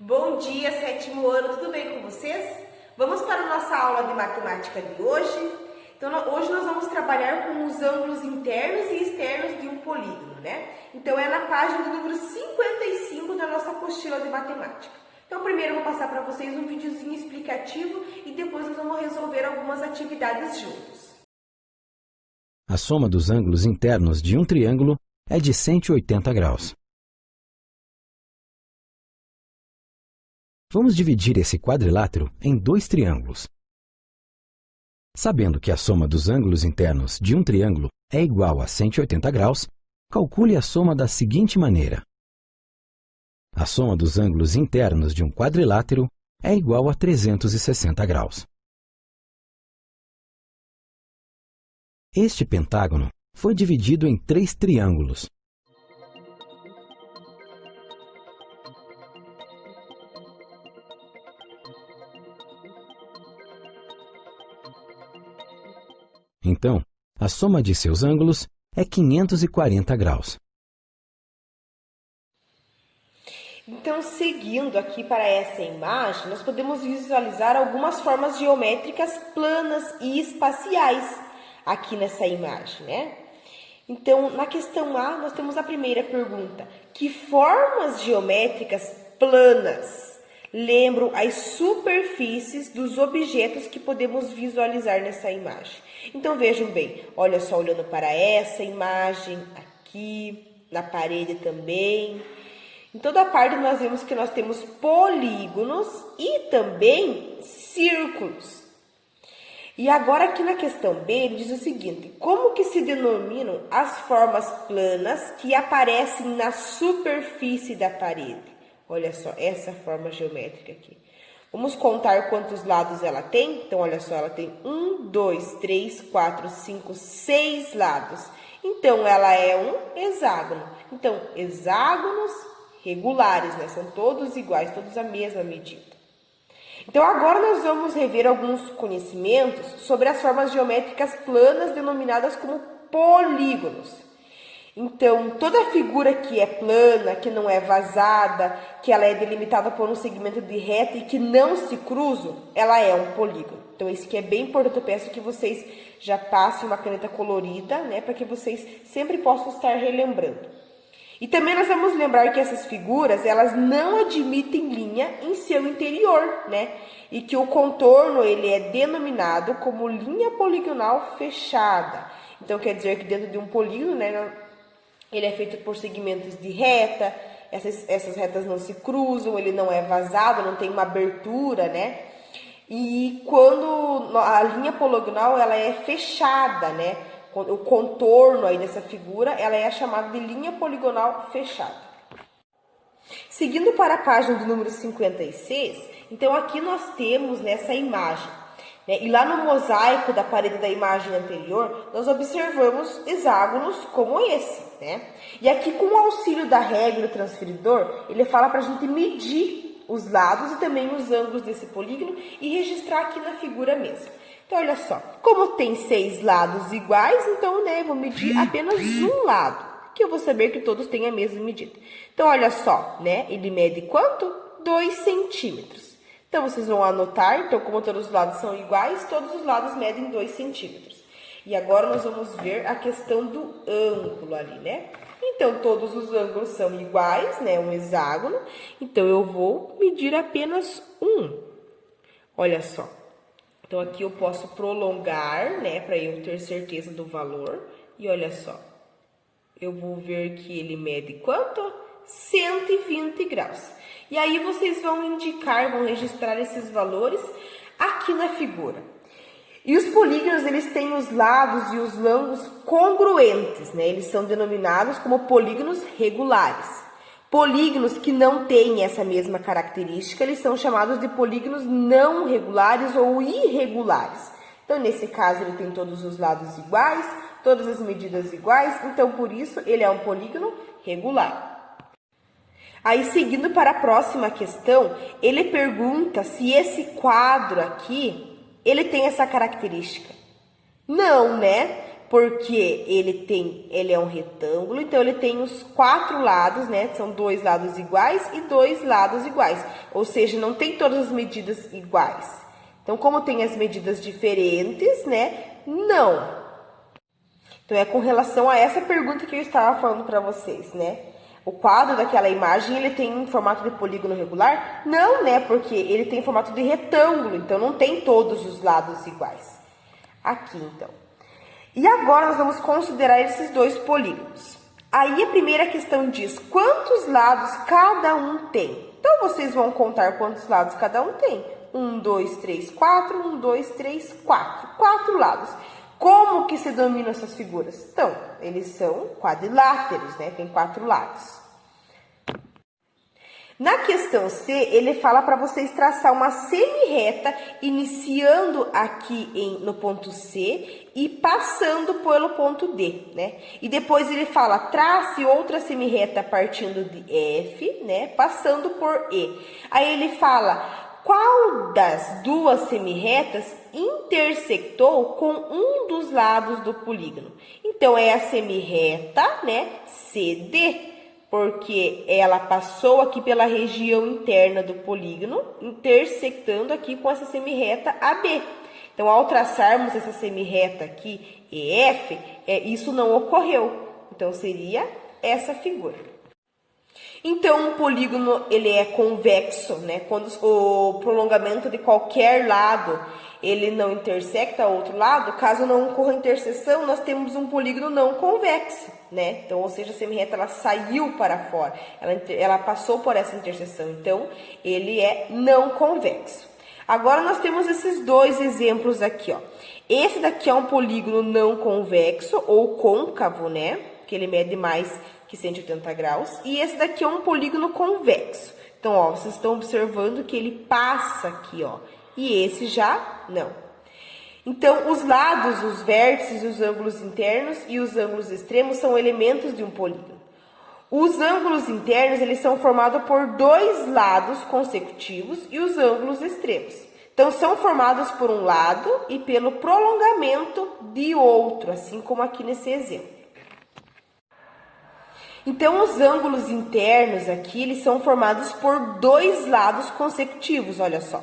Bom dia, sétimo ano, tudo bem com vocês? Vamos para a nossa aula de matemática de hoje. Então, hoje nós vamos trabalhar com os ângulos internos e externos de um polígono, né? Então, é na página do número 55 da nossa apostila de matemática. Então, primeiro eu vou passar para vocês um videozinho explicativo e depois nós vamos resolver algumas atividades juntos. A soma dos ângulos internos de um triângulo é de 180 graus. Vamos dividir esse quadrilátero em dois triângulos. Sabendo que a soma dos ângulos internos de um triângulo é igual a 180 graus, calcule a soma da seguinte maneira. A soma dos ângulos internos de um quadrilátero é igual a 360 graus. Este pentágono foi dividido em três triângulos. Então, a soma de seus ângulos é 540 graus. Então, seguindo aqui para essa imagem, nós podemos visualizar algumas formas geométricas planas e espaciais aqui nessa imagem, né? Então, na questão A, nós temos a primeira pergunta. Que formas geométricas planas lembram as superfícies dos objetos que podemos visualizar nessa imagem? Então, vejam bem, olha só, olhando para essa imagem aqui, na parede também. Em toda parte nós vemos que nós temos polígonos e também círculos. E agora aqui na questão B, ele diz o seguinte: como que se denominam as formas planas que aparecem na superfície da parede? Olha só, essa forma geométrica aqui. Vamos contar quantos lados ela tem? Então, olha só, ela tem 1, 2, 3, 4, 5, 6 lados. Então, ela é um hexágono. Então, hexágonos regulares, né? São todos iguais, todos a mesma medida. Então, agora nós vamos rever alguns conhecimentos sobre as formas geométricas planas denominadas como polígonos. Então, toda figura que é plana, que não é vazada, que ela é delimitada por um segmento de reta e que não se cruzam, ela é um polígono. Então, isso aqui é bem importante. Eu peço que vocês já passem uma caneta colorida, né, para que vocês sempre possam estar relembrando. E também nós vamos lembrar que essas figuras, elas não admitem linha em seu interior, né? E que o contorno, ele é denominado como linha poligonal fechada. Então, quer dizer que dentro de um polígono, né, ele é feito por segmentos de reta, essas retas não se cruzam, ele não é vazado, não tem uma abertura, né? E quando a linha poligonal, ela é fechada, né? O contorno aí dessa figura, ela é chamada de linha poligonal fechada. Seguindo para a página do número 56, então aqui nós temos nessa imagem, né? E lá no mosaico da parede da imagem anterior, nós observamos hexágonos como esse, né? E aqui, com o auxílio da régua do transferidor, ele fala para a gente medir os lados e também os ângulos desse polígono e registrar aqui na figura mesmo. Então, olha só, como tem 6 lados iguais, então, né, eu vou medir apenas um lado, que eu vou saber que todos têm a mesma medida. Então, olha só, né, ele mede quanto? 2 centímetros. Então, vocês vão anotar, então, como todos os lados são iguais, todos os lados medem 2 centímetros. E agora nós vamos ver a questão do ângulo ali, né? Então, todos os ângulos são iguais, né, um hexágono, então eu vou medir apenas um. Olha só. Então, aqui eu posso prolongar, né, para eu ter certeza do valor. E olha só, eu vou ver que ele mede quanto? 120 graus. E aí, vocês vão indicar, vão registrar esses valores aqui na figura. E os polígonos, eles têm os lados e os ângulos congruentes, né? Eles são denominados como polígonos regulares. Polígonos que não têm essa mesma característica, eles são chamados de polígonos não regulares ou irregulares. Então, nesse caso, ele tem todos os lados iguais, todas as medidas iguais, então, por isso, ele é um polígono regular. Aí, seguindo para a próxima questão, ele pergunta se esse quadro aqui, ele tem essa característica. Não, né? Porque ele é um retângulo, então ele tem os 4 lados, né? São 2 lados iguais e 2 lados iguais. Ou seja, não tem todas as medidas iguais. Então, como tem as medidas diferentes, né? Não. Então, é com relação a essa pergunta que eu estava falando para vocês, né? O quadro daquela imagem, ele tem um formato de polígono regular? Não, né? Porque ele tem formato de retângulo, então não tem todos os lados iguais. Aqui, então. E agora nós vamos considerar esses 2 polígonos. Aí a primeira questão diz, quantos lados cada um tem? Então, vocês vão contar quantos lados cada um tem. 1, 2, 3, 4, 1, 2, 3, 4. 4 lados. Como que se dominam essas figuras? Então, eles são quadriláteros, né? Tem 4 lados. Na questão C, ele fala para vocês traçar uma semi-reta, iniciando aqui no ponto C e passando pelo ponto D, né? E depois ele fala, trace outra semi-reta partindo de F, né? Passando por E. Aí ele fala, qual das 2 semi-retas intersectou com um dos lados do polígono? Então, é a semi-reta, né? CD. Porque ela passou aqui pela região interna do polígono, intersectando aqui com essa semi-reta AB. Então, ao traçarmos essa semi-reta aqui, EF, isso não ocorreu. Então, seria essa figura. Então, um polígono, ele é convexo, né? Quando o prolongamento de qualquer lado, ele não intersecta outro lado, caso não ocorra interseção, nós temos um polígono não convexo, né? Então, ou seja, a semi-reta, ela saiu para fora, ela passou por essa interseção, então, ele é não convexo. Agora, nós temos esses 2 exemplos aqui, ó. Esse daqui é um polígono não convexo, ou côncavo, né? Que ele mede mais que 180 graus. E esse daqui é um polígono convexo. Então, ó, vocês estão observando que ele passa aqui, ó. E esse já não. Então, os lados, os vértices, os ângulos internos e os ângulos extremos são elementos de um polígono. Os ângulos internos, eles são formados por 2 lados consecutivos e os ângulos extremos. Então, são formados por um lado e pelo prolongamento de outro, assim como aqui nesse exemplo. Então, os ângulos internos aqui, eles são formados por 2 lados consecutivos, olha só.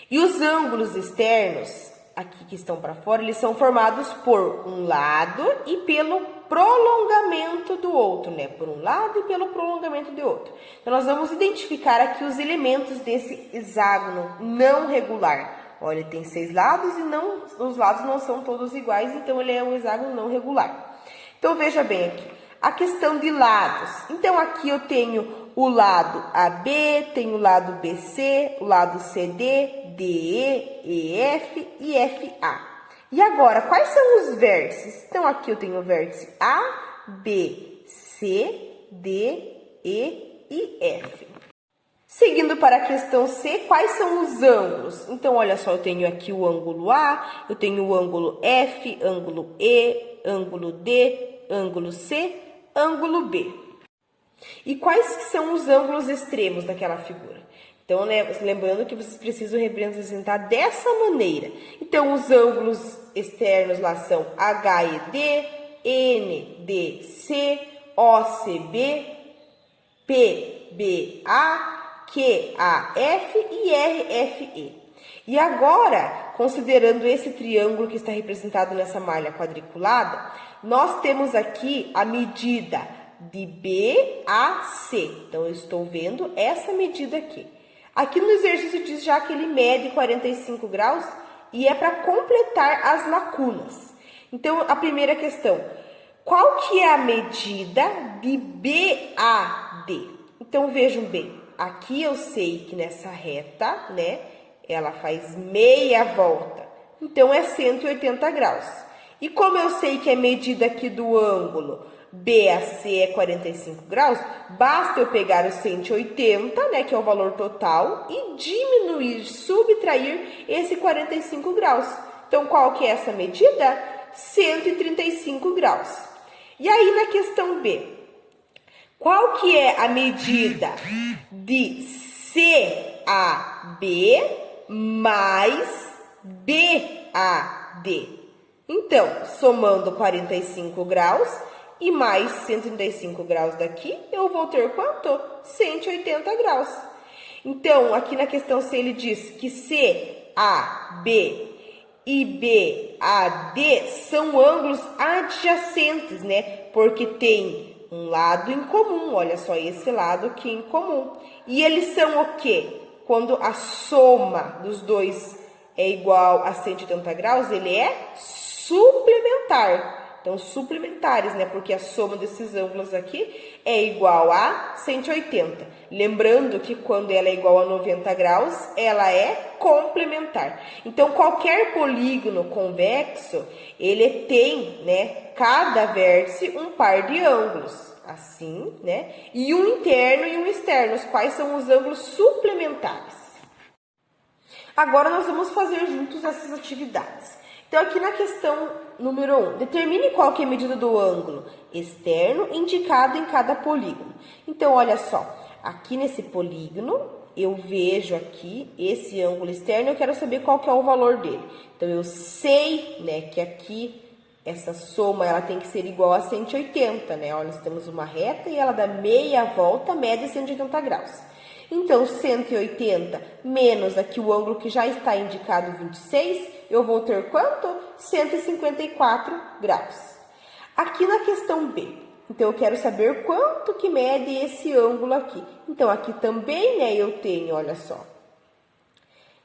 E os ângulos externos, aqui que estão para fora, eles são formados por um lado e pelo prolongamento do outro, né? Por um lado e pelo prolongamento do outro. Então, nós vamos identificar aqui os elementos desse hexágono não regular. Olha, ele tem 6 lados e os lados não são todos iguais, então ele é um hexágono não regular. Então, veja bem aqui. A questão de lados. Então, aqui eu tenho o lado AB, tenho o lado BC, o lado CD, DE, EF e FA. E agora, quais são os vértices? Então, aqui eu tenho o vértice A, B, C, D, E e F. Seguindo para a questão C, quais são os ângulos? Então, olha só, eu tenho aqui o ângulo A, eu tenho o ângulo F, ângulo E, ângulo D, ângulo C, ângulo B. E quais são os ângulos extremos daquela figura? Então, né, lembrando que vocês precisam representar dessa maneira. Então, os ângulos externos lá são HED, NDC, OCB, PBA, QAF e RFE. E agora, considerando esse triângulo que está representado nessa malha quadriculada, nós temos aqui a medida de B a C. Então, eu estou vendo essa medida aqui. Aqui no exercício diz já que ele mede 45 graus e é para completar as lacunas. Então, a primeira questão, qual que é a medida de BAD? Então, vejam bem, aqui eu sei que nessa reta, né, ela faz meia volta. Então, é 180 graus. E como eu sei que a medida aqui do ângulo BAC é 45 graus, basta eu pegar o 180, né, que é o valor total, e diminuir, subtrair esse 45 graus. Então, qual que é essa medida? 135 graus. E aí, na questão B, qual que é a medida de CAB mais BAD? Então, somando 45 graus e mais 135 graus daqui, eu vou ter quanto? 180 graus. Então, aqui na questão C ele diz que CAB e BAD são ângulos adjacentes, né? Porque tem um lado em comum, olha só esse lado aqui em comum. E eles são o quê? Quando a soma dos dois é igual a 180 graus, ele é suplementar. Então, suplementares, né? Porque a soma desses ângulos aqui é igual a 180. Lembrando que quando ela é igual a 90 graus, ela é complementar. Então, qualquer polígono convexo, ele tem, né? Cada vértice um par de ângulos. Assim, né? E um interno e um externo. Quais são os ângulos suplementares? Agora, nós vamos fazer juntos essas atividades. Então, aqui na questão número 1, determine qual que é a medida do ângulo externo indicado em cada polígono. Então, olha só, aqui nesse polígono, eu vejo aqui esse ângulo externo, eu quero saber qual que é o valor dele. Então, eu sei, né, que aqui essa soma ela tem que ser igual a 180, né? Olha, nós temos uma reta e ela dá meia volta, média 180 graus. Então, 180 menos aqui o ângulo que já está indicado, 26, eu vou ter quanto? 154 graus. Aqui na questão B, então eu quero saber quanto que mede esse ângulo aqui. Então, aqui também, né, eu tenho, olha só.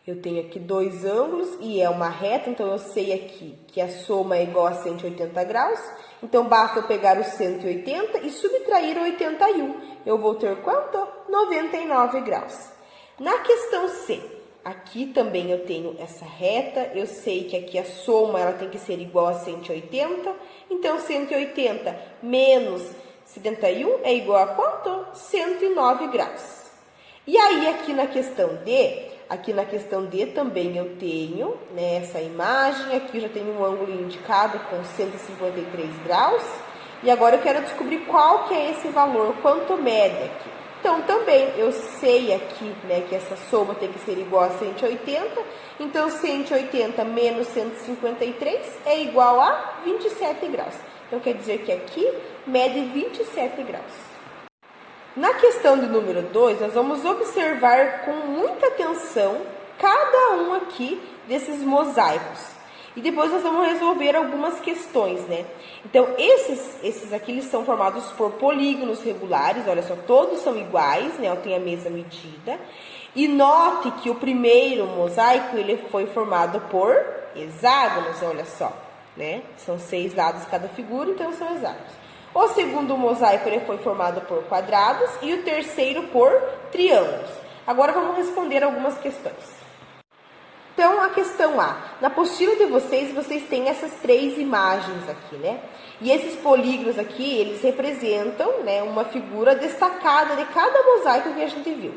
Eu tenho aqui dois ângulos e é uma reta, então eu sei aqui que a soma é igual a 180 graus. Então, basta eu pegar o 180 e subtrair o 81. Eu vou ter quanto? 99 graus. Na questão C, aqui também eu tenho essa reta. Eu sei que aqui a soma ela tem que ser igual a 180. Então, 180 menos 71 é igual a quanto? 109 graus. E aí, aqui na questão D... Aqui na questão D também eu tenho, né, essa imagem, aqui eu já tenho um ângulo indicado com 153 graus. E agora eu quero descobrir qual que é esse valor, quanto mede aqui. Então, também eu sei aqui, né, que essa soma tem que ser igual a 180. Então, 180 menos 153 é igual a 27 graus. Então, quer dizer que aqui mede 27 graus. Na questão de número 2, nós vamos observar com muita atenção cada um aqui desses mosaicos. E depois nós vamos resolver algumas questões, né? Então, esses aqui, eles são formados por polígonos regulares, olha só, todos são iguais, né? Tem a mesma medida. E note que o primeiro mosaico, ele foi formado por hexágonos, olha só, né? São 6 lados cada figura, então são hexágonos. O segundo mosaico ele foi formado por quadrados e o terceiro por triângulos. Agora vamos responder algumas questões. Então, a questão A. Na apostila de vocês têm essas 3 imagens aqui, né? E esses polígonos aqui, eles representam, né, uma figura destacada de cada mosaico que a gente viu.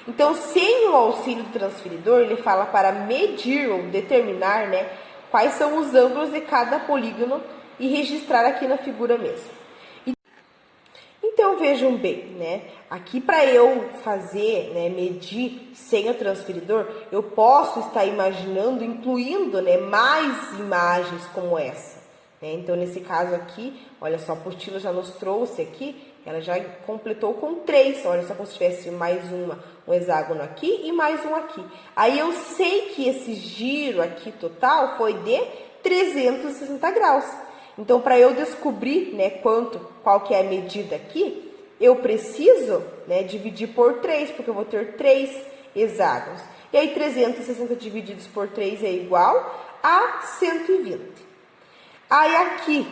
Então, sem o auxílio do transferidor, ele fala para medir ou determinar, né, quais são os ângulos de cada polígono e registrar aqui na figura mesmo. Então, vejam bem, né? Aqui para eu fazer, né, medir sem o transferidor, eu posso estar imaginando, incluindo, né, mais imagens como essa, né? Então, nesse caso aqui, olha só, a apostila já nos trouxe aqui, ela já completou com 3, olha só, como se tivesse mais um hexágono aqui e mais um aqui. Aí, eu sei que esse giro aqui total foi de 360 graus. Então, para eu descobrir, né, qual que é a medida aqui, eu preciso, né, dividir por 3, porque eu vou ter 3 hexágonos. E aí, 360 divididos por 3 é igual a 120. Aí, aqui,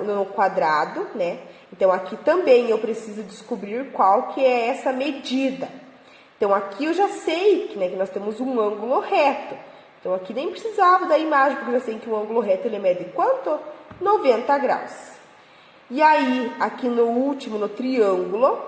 no quadrado, né, então aqui também eu preciso descobrir qual que é essa medida. Então, aqui eu já sei que, né, que nós temos um ângulo reto. Então, aqui nem precisava da imagem, porque eu já sei que o ângulo reto ele mede quanto? 90 graus. E aí, aqui no último, no triângulo,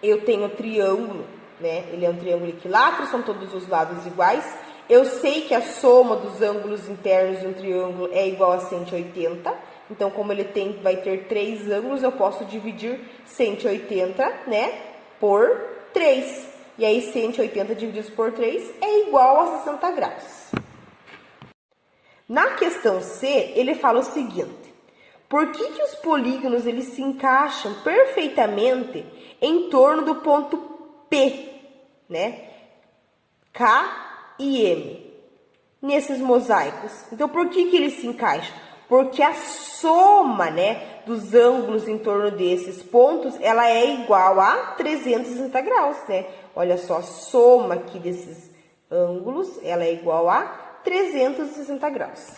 eu tenho o triângulo, né? Ele é um triângulo equilátero, são todos os lados iguais. Eu sei que a soma dos ângulos internos de um triângulo é igual a 180. Então, como ele vai ter 3 ângulos, eu posso dividir 180, né, por 3. E aí, 180 divididos por 3 é igual a 60 graus. Na questão C, ele fala o seguinte: por que os polígonos eles se encaixam perfeitamente em torno do ponto P, né? K e M, nesses mosaicos. Então, por que eles se encaixam? Porque a soma, né, dos ângulos em torno desses pontos, ela é igual a 360 graus, né? Olha só, a soma aqui desses ângulos, ela é igual a 360 graus.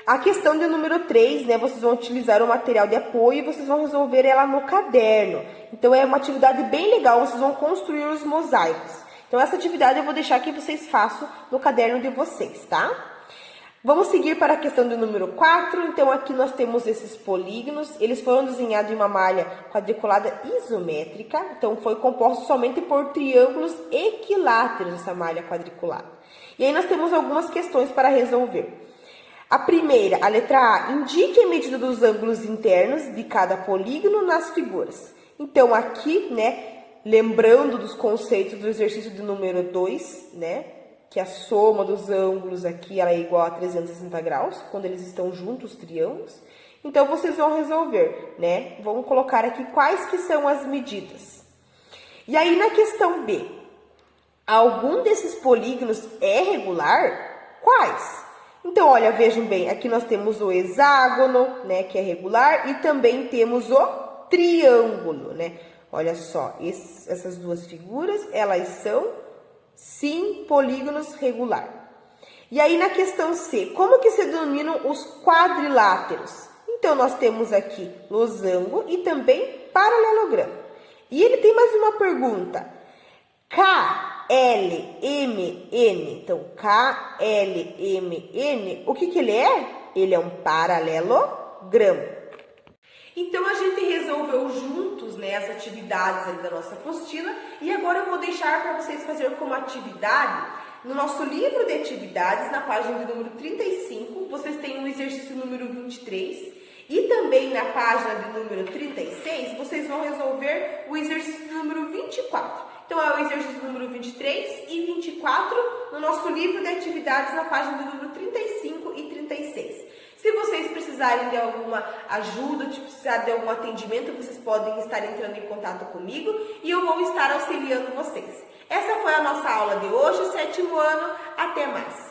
A questão de número 3, né, vocês vão utilizar o material de apoio e vocês vão resolver ela no caderno. Então, é uma atividade bem legal, vocês vão construir os mosaicos. Então, essa atividade eu vou deixar que vocês façam no caderno de vocês, tá? Vamos seguir para a questão do número 4. Então, aqui nós temos esses polígonos. Eles foram desenhados em uma malha quadriculada isométrica. Então, foi composto somente por triângulos equiláteros, essa malha quadriculada. E aí, nós temos algumas questões para resolver. A primeira, a letra A, indique a medida dos ângulos internos de cada polígono nas figuras. Então, aqui, né, lembrando dos conceitos do exercício de número 2, né, que a soma dos ângulos aqui ela é igual a 360 graus, quando eles estão juntos, os triângulos. Então, vocês vão resolver, né? Vamos colocar aqui quais que são as medidas. E aí, na questão B, algum desses polígonos é regular? Quais? Então, olha, vejam bem, aqui nós temos o hexágono, né, que é regular, e também temos o triângulo, né? Olha só, essas duas figuras, elas são, sim, polígonos regular. E aí, na questão C, como que se denominam os quadriláteros? Então, nós temos aqui losango e também paralelogramo. E ele tem mais uma pergunta. KLMN. Então, KLMN, o que ele é? Ele é um paralelogramo. Então, a gente resolveu juntos, né, as atividades ali da nossa apostila. E agora eu vou deixar para vocês fazerem como atividade, no nosso livro de atividades, na página de número 35, vocês têm o exercício número 23. E também na página de número 36, vocês vão resolver o exercício número 24. Então, é o exercício número 23 e 24 no nosso livro de atividades na página do número 35 e 36. Se vocês precisarem de alguma ajuda, se precisar de algum atendimento, vocês podem estar entrando em contato comigo e eu vou estar auxiliando vocês. Essa foi a nossa aula de hoje, 7º ano. Até mais!